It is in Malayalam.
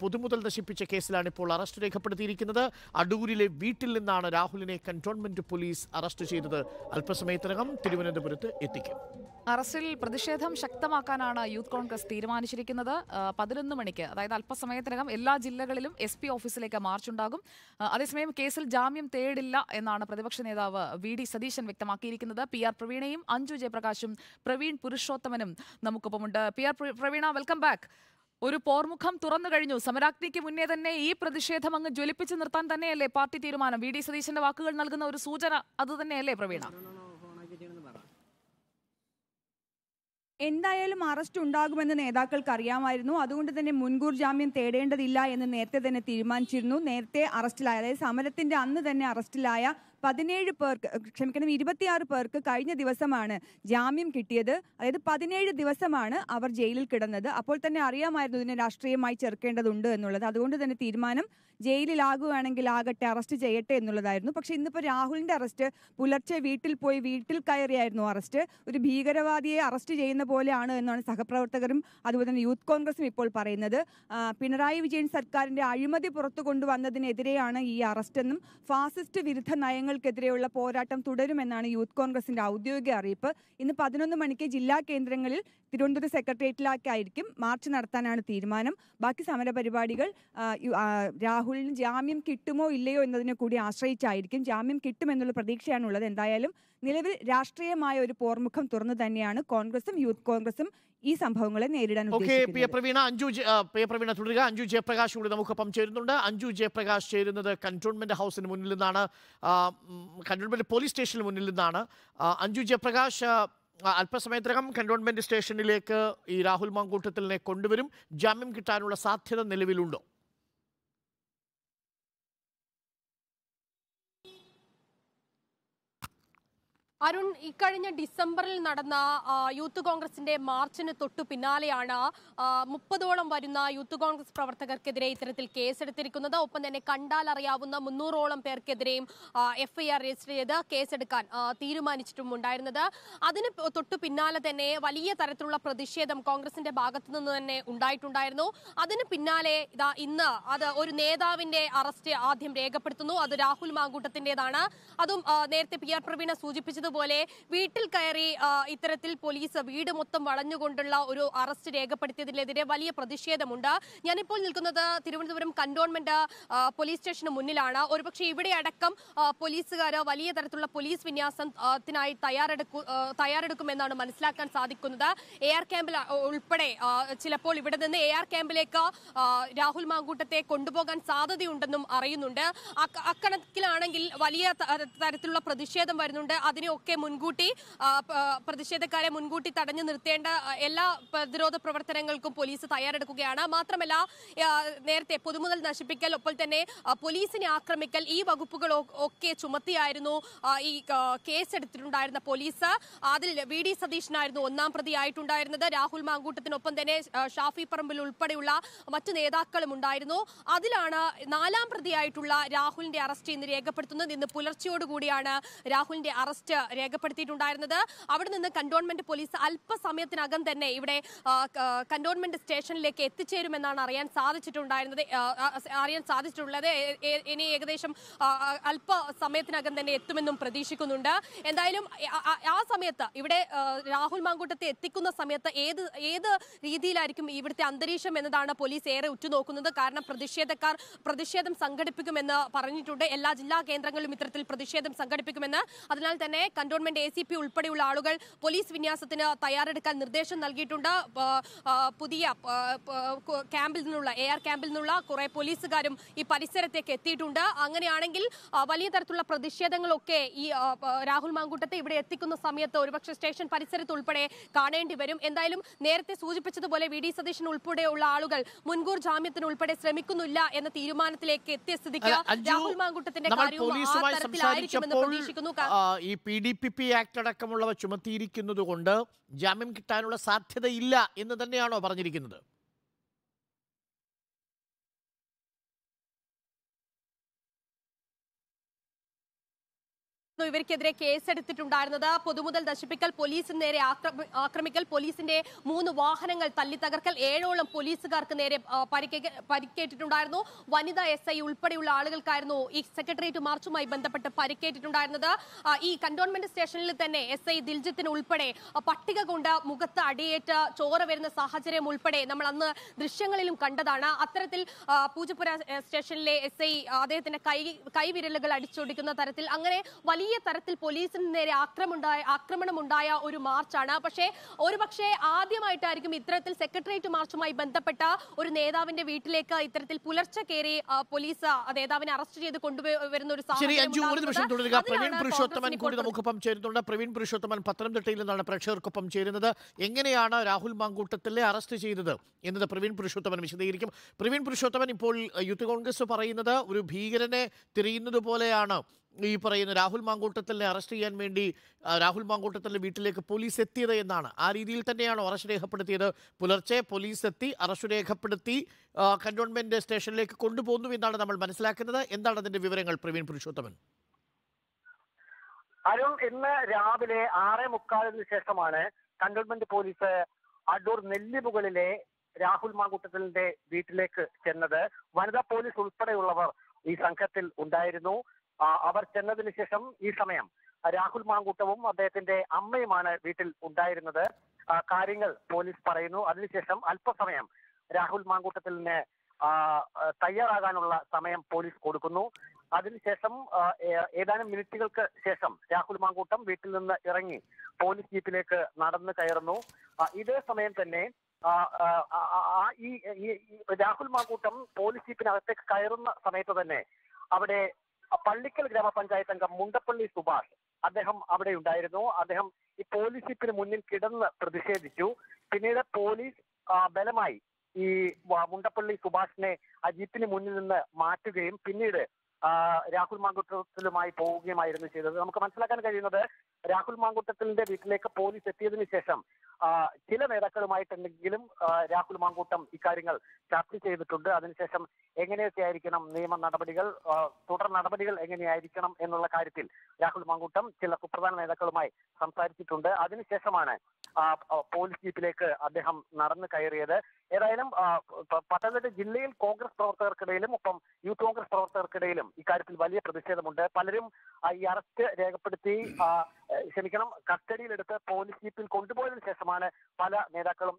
പൊതുമുതൽ നശിപ്പിച്ച കേസിലാണ് ഇപ്പോൾ അറസ്റ്റ് രേഖപ്പെടുത്തിയിരിക്കുന്നത്. അടൂരിലെ വീട്ടിൽ നിന്നാണ് രാഹുലിനെ കന്റോൺമെന്റ് പോലീസ് അറസ്റ്റ് ചെയ്തത്. അല്പസമയത്തിനകം തിരുവനന്തപുരത്ത് എത്തിക്കും. അറസ്റ്റിൽ പ്രതിഷേധം ശക്തമാക്കാനാണ് യൂത്ത് കോൺഗ്രസ് തീരുമാനിച്ചിരിക്കുന്നത്. 11 മണിക്ക്, അതായത് അല്പസമയത്തിനകം എല്ലാ ജില്ലകളിലും SP ഓഫീസിലേക്ക് മാർച്ചുണ്ടാകും. അതേസമയം കേസിൽ ജാമ്യം തേടില്ല എന്നാണ് പ്രതിപക്ഷ നേതാവ് VD സതീശൻ വ്യക്തമാക്കിയിരിക്കുന്നത്. PR പ്രവീണയും അഞ്ജു ജയപ്രകാശും പ്രവീൺ പുരുഷോത്തമനും നമുക്കൊപ്പമുണ്ട്. PR Praveena, welcome back. ഒരു പോർമുഖം തുറന്നു കഴിഞ്ഞു. സമരാഗ്നിക്ക് മുന്നേ തന്നെ ഈ പ്രതിഷേധം അങ്ങ് ജ്വലിപ്പിച്ച് നിർത്താൻ തന്നെയല്ലേ പാർട്ടി തീരുമാനം? VD സതീശന്റെ വാക്കുകൾ നൽകുന്ന ഒരു സൂചന അത് തന്നെയല്ലേ പ്രവീണ? എന്തായാലും അറസ്റ്റ് ഉണ്ടാകുമെന്ന് നേതാക്കൾക്ക് അറിയാമായിരുന്നു. അതുകൊണ്ട് തന്നെ മുൻകൂർ ജാമ്യം തേടേണ്ടതില്ല എന്ന് നേരത്തെ തന്നെ തീരുമാനിച്ചിരുന്നു. നേരത്തെ അറസ്റ്റിലായ, അതായത് സമരത്തിന്റെ അന്ന് തന്നെ അറസ്റ്റിലായ 17 പേർക്ക്, 26 പേർക്ക് കഴിഞ്ഞ ദിവസമാണ് ജാമ്യം കിട്ടിയത്. അതായത് 17 ദിവസമാണ് അവർ ജയിലിൽ കിടന്നത്. അപ്പോൾ തന്നെ അറിയാമായിരുന്നു ഇതിനെ രാഷ്ട്രീയമായി ചേർക്കേണ്ടതുണ്ട് എന്നുള്ളത്. അതുകൊണ്ട് തന്നെ തീരുമാനം ജയിലിലാകുകയാണെങ്കിൽ ആകട്ടെ, അറസ്റ്റ് ചെയ്യട്ടെ എന്നുള്ളതായിരുന്നു. പക്ഷെ ഇന്നിപ്പോൾ രാഹുലിന്റെ അറസ്റ്റ് പുലർച്ചെ വീട്ടിൽ കയറിയായിരുന്നു അറസ്റ്റ്. ഒരു ഭീകരവാദിയെ അറസ്റ്റ് ചെയ്യുന്ന പോലെയാണ് എന്നാണ് സഹപ്രവർത്തകരും അതുപോലെ തന്നെ യൂത്ത് കോൺഗ്രസും ഇപ്പോൾ പറയുന്നത്. പിണറായി വിജയൻ സർക്കാരിന്റെ അഴിമതി പുറത്തു കൊണ്ടുവന്നതിനെതിരെയാണ് ഈ അറസ്റ്റെന്നും ഫാസിസ്റ്റ് വിരുദ്ധ നയങ്ങൾക്കെതിരെയുള്ള പോരാട്ടം തുടരുമെന്നാണ് യൂത്ത് കോൺഗ്രസിന്റെ ഔദ്യോഗിക അറിയിപ്പ്. ഇന്ന് 11 മണിക്ക് ജില്ലാ കേന്ദ്രങ്ങളിൽ തിരുവനന്തപുരം സെക്രട്ടേറിയറ്റിലേക്കായിരിക്കും മാർച്ച് നടത്താനാണ് തീരുമാനം. ബാക്കി സമരപരിപാടികൾ രാഹുലിന് ജാമ്യം കിട്ടുമോ ഇല്ലയോ എന്നതിനെ കൂടി ആശ്രയിച്ചായിരിക്കും. ജാമ്യം കിട്ടുമെന്നുള്ള പ്രതീക്ഷയാണുള്ളത്. എന്തായാലും നിലവിൽ രാഷ്ട്രീയമായ ഒരു പോർമുഖം തുറന്നു തന്നെയാണ് കോൺഗ്രസും യൂത്ത് കോൺഗ്രസും ഈ സംഭവങ്ങളെ നേരിടാൻ പ്രവീണ തുടരുക. അഞ്ജു ജയപ്രകാശ് കൂടി നമുക്കൊപ്പം ചേരുന്നുണ്ട്. അഞ്ജു ജയപ്രകാശ് ചേരുന്നത് കന്റോൺമെന്റ് ഹൗസിന് മുന്നിൽ നിന്നാണ്, കന്റോൺമെന്റ് പോലീസ് സ്റ്റേഷന് മുന്നിൽ നിന്നാണ്. അഞ്ജു ജയപ്രകാശ്, അല്പസമയത്തിനകം കന്റോൺമെന്റ് സ്റ്റേഷനിലേക്ക് ഈ രാഹുൽ മാങ്കൂട്ടത്തിലിനെ കൊണ്ടുവരും. ജാമ്യം കിട്ടാനുള്ള സാധ്യത നിലവിലുണ്ടോ? അരുൺ, ഇക്കഴിഞ്ഞ ഡിസംബറിൽ നടന്ന യൂത്ത് കോൺഗ്രസിന്റെ മാർച്ചിന് തൊട്ടു പിന്നാലെയാണ് 30ഓളം വരുന്ന യൂത്ത് കോൺഗ്രസ് പ്രവർത്തകർക്കെതിരെ ഇത്തരത്തിൽ കേസെടുത്തിരിക്കുന്നത്. ഒപ്പം തന്നെ കണ്ടാൽ അറിയാവുന്ന 300ഓളം പേർക്കെതിരെയും FIR രജിസ്റ്റർ ചെയ്ത് കേസെടുക്കാൻ തീരുമാനിച്ചിട്ടുമുണ്ടായിരുന്നത്. അതിന് തൊട്ടു പിന്നാലെ തന്നെ വലിയ തരത്തിലുള്ള പ്രതിഷേധം കോൺഗ്രസിന്റെ ഭാഗത്തു നിന്ന് തന്നെ ഉണ്ടായിട്ടുണ്ടായിരുന്നു. അതിന് പിന്നാലെ ഇന്ന് ഒരു നേതാവിന്റെ അറസ്റ്റ് ആദ്യം രേഖപ്പെടുത്തുന്നു. അത് രാഹുൽ മാങ്കൂട്ടത്തിന്റേതാണ്. അതും നേരത്തെ PR പ്രവീണ സൂചിപ്പിച്ചത് പോലെ വീട്ടിൽ കയറി ഇത്തരത്തിൽ പോലീസ് വീട് മൊത്തം വളഞ്ഞുകൊണ്ടുള്ള ഒരു അറസ്റ്റ് രേഖപ്പെടുത്തിയതിനെതിരെ വലിയ പ്രതിഷേധമുണ്ട്. ഞാനിപ്പോൾ നിൽക്കുന്നത് തിരുവനന്തപുരം കന്റോൺമെന്റ് പോലീസ് സ്റ്റേഷന് മുന്നിലാണ്. ഒരുപക്ഷെ ഇവിടെ അടക്കം പോലീസുകാർ വലിയ തരത്തിലുള്ള പോലീസ് വിന്യാസത്തിനായി തയ്യാറെടുക്കുമെന്നാണ് മനസ്സിലാക്കാൻ സാധിക്കുന്നത്. AR ക്യാമ്പിൽ ഉൾപ്പെടെ ചിലപ്പോൾ ഇവിടെ നിന്ന് AR ക്യാമ്പിലേക്ക് രാഹുൽ മാങ്കൂട്ടത്തെ കൊണ്ടുപോകാൻ സാധ്യതയുണ്ടെന്നും അറിയുന്നുണ്ട്. അക്കണക്കിലാണെങ്കിൽ വലിയ തരത്തിലുള്ള പ്രതിഷേധം വരുന്നുണ്ട്. അതിനൊക്കെ മുൻകൂട്ടി പ്രതിഷേധക്കാരെ മുൻകൂട്ടി തടഞ്ഞു നിർത്തേണ്ട എല്ലാ പ്രതിരോധ പ്രവർത്തനങ്ങൾക്കും പോലീസ് തയ്യാറെടുക്കുകയാണ്. മാത്രമല്ല, നേരത്തെ പൊതുമുതൽ നശിപ്പിക്കൽ, ഒപ്പം തന്നെ പോലീസിനെ ആക്രമിക്കൽ, ഈ വകുപ്പുകൾ ഒക്കെ ചുമത്തിയായിരുന്നു ഈ കേസെടുത്തിട്ടുണ്ടായിരുന്ന പോലീസ്. അതിൽ VD സതീശനായിരുന്നു 1ാം പ്രതിയായിട്ടുണ്ടായിരുന്നത്. രാഹുൽ മാങ്കൂട്ടത്തിനൊപ്പം തന്നെ ഷാഫി പറമ്പിൽ ഉൾപ്പെടെയുള്ള മറ്റു നേതാക്കളും ഉണ്ടായിരുന്നു. അതിലാണ് 4ാം പ്രതിയായിട്ടുള്ള രാഹുലിന്റെ അറസ്റ്റ് ഇന്ന് രേഖപ്പെടുത്തുന്നത്. ഇന്ന് പുലർച്ചയോടുകൂടിയാണ് രാഹുലിന്റെ അറസ്റ്റ് രേഖപ്പെടുത്തിയിട്ടുണ്ടായിരുന്നത്. അവിടെ നിന്ന് കന്റോൺമെന്റ് പോലീസ് അല്പസമയത്തിനകം തന്നെ ഇവിടെ കന്റോൺമെന്റ് സ്റ്റേഷനിലേക്ക് എത്തിച്ചേരുമെന്നാണ് അറിയാൻ സാധിച്ചിട്ടുള്ളത്. ഇനി ഏകദേശം അല്പസമയത്തിനകം തന്നെ എത്തുമെന്നും പ്രതീക്ഷിക്കുന്നുണ്ട്. എന്തായാലും ആ സമയത്ത് ഇവിടെ രാഹുൽ മാങ്കൂട്ടത്തെ എത്തിക്കുന്ന സമയത്ത് ഏത് രീതിയിലായിരിക്കും ഇവിടുത്തെ അന്തരീക്ഷം എന്നതാണ് പോലീസ് ഏറെ ഉറ്റുനോക്കുന്നത്. കാരണം പ്രതിഷേധം സംഘടിപ്പിക്കുമെന്ന് പറഞ്ഞിട്ടുണ്ട്. എല്ലാ ജില്ലാ കേന്ദ്രങ്ങളിലും ഇത്തരത്തിൽ പ്രതിഷേധം സംഘടിപ്പിക്കുമെന്ന്. അതിനാൽ തന്നെ കന്റോൺമെന്റ് ACP ഉൾപ്പെടെയുള്ള ആളുകൾ പോലീസ് വിന്യാസത്തിന് തയ്യാറെടുക്കാൻ നിർദ്ദേശം നൽകിയിട്ടുണ്ട്. പുതിയ AR ക്യാമ്പിൽ നിന്നുള്ള കുറെ പോലീസുകാരും ഈ പരിസരത്തേക്ക് എത്തിയിട്ടുണ്ട്. അങ്ങനെയാണെങ്കിൽ വലിയ തരത്തിലുള്ള പ്രതിഷേധങ്ങളൊക്കെ ഈ രാഹുൽ മാങ്കൂട്ടത്തെ ഇവിടെ എത്തിക്കുന്ന സമയത്ത് ഒരുപക്ഷെ സ്റ്റേഷൻ പരിസരത്ത് ഉൾപ്പെടെ കാണേണ്ടി വരും. എന്തായാലും നേരത്തെ സൂചിപ്പിച്ചതുപോലെ VD സതീശൻ ഉൾപ്പെടെയുള്ള ആളുകൾ മുൻകൂർ ജാമ്യത്തിന് ഉൾപ്പെടെ ശ്രമിക്കുന്നില്ല എന്ന തീരുമാനത്തിലേക്ക് എത്തിയ സ്ഥിതിക്ക് രാഹുൽ മാങ്കൂട്ടത്തിന്റെ കാര്യവും ആ തരത്തിലായിരിക്കുമെന്ന് പ്രതീക്ഷിക്കുന്നു. ഈ PDPP ആക്ട് അടക്കമുള്ളവ ചുമത്തിയിരിക്കുന്നത് കൊണ്ട് ജാമ്യം കിട്ടാനുള്ള സാധ്യതയില്ല എന്ന് തന്നെയാണോ പറഞ്ഞിരിക്കുന്നത്? ഇവർക്കെതിരെ കേസെടുത്തിട്ടുണ്ടായിരുന്നത്. പൊതുമുതൽ നശിപ്പിക്കൽ, പോലീസിന് നേരെ ആക്രമിക്കൽ, പോലീസിന്റെ 3 വാഹനങ്ങൾ തല്ലി തകർക്കൽ, 7ഓളം പോലീസുകാർക്ക് നേരെ പരിക്കേറ്റിട്ടുണ്ടായിരുന്നു. വനിതാ SI ഉൾപ്പെടെയുള്ള ആളുകൾക്കായിരുന്നു ഈ സെക്രട്ടേറിയറ്റ് മാർച്ചുമായി ബന്ധപ്പെട്ട് പരിക്കേറ്റിട്ടുണ്ടായിരുന്നത്. ഈ കന്റോൺമെന്റ് സ്റ്റേഷനിൽ തന്നെ SI ദിൽജിത്തിന് ഉൾപ്പെടെ പട്ടിക കൊണ്ട് മുഖത്ത് അടിയേറ്റ് ചോര വരുന്ന സാഹചര്യം ഉൾപ്പെടെ നമ്മൾ അന്ന് ദൃശ്യങ്ങളിലും കണ്ടതാണ്. അത്തരത്തിൽ പൂജപ്പുര സ്റ്റേഷനിലെ SI അദ്ദേഹത്തിന്റെ കൈവിരലുകൾ അടിച്ചൊടിക്കുന്ന തരത്തിൽ അങ്ങനെ വലിയ തരത്തിൽ പോലീസിന് നേരെ ആക്രമണമുണ്ടായ ഒരു മാർച്ചാണ്. ഒരുപക്ഷെ ആദ്യമായിട്ടായിരിക്കും ഇത്തരത്തിൽ സെക്രട്ടേറിയറ്റ് മാർച്ചുമായി ബന്ധപ്പെട്ട ഒരു നേതാവിന്റെ വീട്ടിലേക്ക് ഇത്തരത്തിൽ പുലർച്ചെ കയറി പോലീസ് നേതാവിനെ അറസ്റ്റ് ചെയ്ത് കൊണ്ടുവരുന്ന ഒരു സാഹചര്യം. പ്രവീൺ പുരുഷോത്തമൻ കൂടി നമുക്കൊപ്പം ചേരുന്നുണ്ട്. പ്രവീൺ പുരുഷോത്തമൻ പത്തനംതിട്ടയിൽ നിന്നാണ് പ്രേക്ഷകർക്കൊപ്പം ചേരുന്നത്. എങ്ങനെയാണ് രാഹുൽ മാങ്കൂട്ടത്തിലെ അറസ്റ്റ് ചെയ്തത് എന്നത് പ്രവീൺ പുരുഷോത്തമൻ വിശദീകരിക്കും. പ്രവീൺ പുരുഷോത്തമൻ, ഇപ്പോൾ യൂത്ത് കോൺഗ്രസ് പറയുന്നത് ഒരു ഭീകരനെ തിരയുന്നത് പോലെയാണ് ഈ പറയുന്ന രാഹുൽ മാങ്കൂട്ടത്തിനെ അറസ്റ്റ് ചെയ്യാൻ വേണ്ടി രാഹുൽ മാങ്കൂട്ടത്തിൻ്റെ വീട്ടിലേക്ക് പോലീസ് എത്തിയത് എന്നാണ്. ആ രീതിയിൽ തന്നെയാണോ അറസ്റ്റ് രേഖപ്പെടുത്തിയത്? പുലർച്ചെ പോലീസ് എത്തി അറസ്റ്റ് രേഖപ്പെടുത്തി കന്റോൺമെന്റ് സ്റ്റേഷനിലേക്ക് കൊണ്ടുപോകുന്നു എന്നാണ് നമ്മൾ മനസ്സിലാക്കുന്നത്. എന്താണ് അതിന്റെ വിവരങ്ങൾ പ്രവീൺ പുരുഷോത്തമൻ? അരുൺ, ഇന്ന് രാവിലെ 6:45 ശേഷമാണ് കന്റോൺമെന്റ് പോലീസ് അടൂർ നെല്ലിമുകളിലെ രാഹുൽ മാങ്കൂട്ടത്തിന്റെ വീട്ടിലേക്ക് ചെന്നത്. വനിതാ പോലീസ് ഉൾപ്പെടെയുള്ളവർ ഈ സംഘത്തിൽ ഉണ്ടായിരുന്നു. അവർ ചെന്നതിന് ശേഷം ഈ സമയം രാഹുൽ മാങ്കൂട്ടവും അദ്ദേഹത്തിന്റെ അമ്മയുമാണ് വീട്ടിൽ ഉണ്ടായിരുന്നത്. കാര്യങ്ങൾ പോലീസ് പറയുന്നു. അതിനുശേഷം അല്പസമയം രാഹുൽ മാങ്കൂട്ടത്തിന് തയ്യാറാകാനുള്ള സമയം പോലീസ് കൊടുക്കുന്നു. അതിനുശേഷം ഏതാനും മിനിറ്റുകൾക്ക് ശേഷം രാഹുൽ മാങ്കൂട്ടം വീട്ടിൽ നിന്ന് ഇറങ്ങി പോലീസ് ജീപ്പിലേക്ക് നടന്നു കയറുന്നു. ഇതേ സമയം തന്നെ ഈ രാഹുൽ മാങ്കൂട്ടം പോലീസ് ജീപ്പിനകത്തേക്ക് കയറുന്ന സമയത്ത് തന്നെ അവിടെ പള്ളിക്കൽ ഗ്രാമപഞ്ചായത്ത് അംഗം മുണ്ടപ്പള്ളി സുഭാഷ് അദ്ദേഹം അവിടെ ഉണ്ടായിരുന്നു. അദ്ദേഹം ഈ പോലീസ് ജീപ്പിന് മുന്നിൽ കിടന്ന് പ്രതിഷേധിച്ചു. പിന്നീട് പോലീസ് ബലമായി ഈ മുണ്ടപ്പള്ളി സുഭാഷിനെ ആ ജീപ്പിന് മുന്നിൽ നിന്ന് മാറ്റുകയും പിന്നീട് രാഹുൽ മാങ്കൂട്ടത്തിലുമായി പോവുകയുമായിരുന്നു ചെയ്തത്. നമുക്ക് മനസ്സിലാക്കാൻ കഴിയുന്നത് രാഹുൽ മാങ്കൂട്ടത്തിന്റെ വീട്ടിലേക്ക് പോലീസ് എത്തിയതിനു ശേഷം ചില നേതാക്കളുമായിട്ടെങ്കിലും രാഹുൽ മാങ്കൂട്ടം ഇക്കാര്യങ്ങൾ ചർച്ച ചെയ്തിട്ടുണ്ട്. അതിനുശേഷം എങ്ങനെയൊക്കെ ആയിരിക്കണം നിയമ നടപടികൾ, തുടർ നടപടികൾ എങ്ങനെയായിരിക്കണം എന്നുള്ള കാര്യത്തിൽ രാഹുൽ മാങ്കൂട്ടം ചില സുപ്രധാന നേതാക്കളുമായി സംസാരിച്ചിട്ടുണ്ട്. അതിനുശേഷമാണ് പോലീസ് ജീപ്പിലേക്ക് അദ്ദേഹം നടന്നു കയറിയത്. ഏതായാലും പത്തനംതിട്ട ജില്ലയിൽ കോൺഗ്രസ് പ്രവർത്തകർക്കിടയിലും ഒപ്പം യൂത്ത് കോൺഗ്രസ് പ്രവർത്തകർക്കിടയിലും ഇക്കാര്യത്തിൽ വലിയ പ്രതിഷേധമുണ്ട്. പലരും ഈ അറസ്റ്റ് രേഖപ്പെടുത്തി കസ്റ്റഡിയിലെടുത്ത് പോലീസ് ജീപ്പിൽ കൊണ്ടുപോയതിനു ശേഷമാണ് പല നേതാക്കളും